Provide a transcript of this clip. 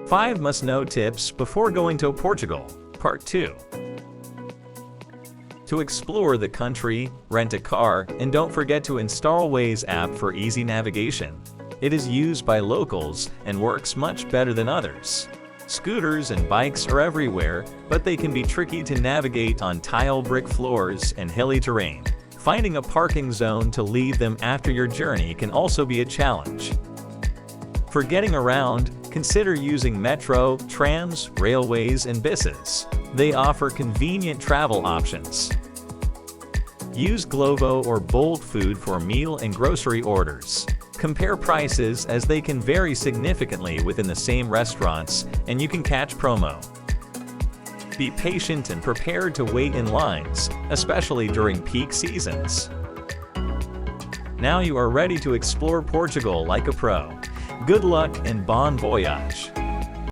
5 must-know tips before going to Portugal, Part 2. To explore the country, rent a car, and don't forget to install Waze app for easy navigation. It is used by locals and works much better than others. Scooters and bikes are everywhere, but they can be tricky to navigate on tile brick floors and hilly terrain. Finding a parking zone to leave them after your journey can also be a challenge. For getting around, consider using metro, trams, railways, and buses. They offer convenient travel options. Use Glovo or Bolt Food for meal and grocery orders. Compare prices as they can vary significantly within the same restaurants, and you can catch promo. Be patient and prepared to wait in lines, especially during peak seasons. Now you are ready to explore Portugal like a pro. Good luck and bon voyage!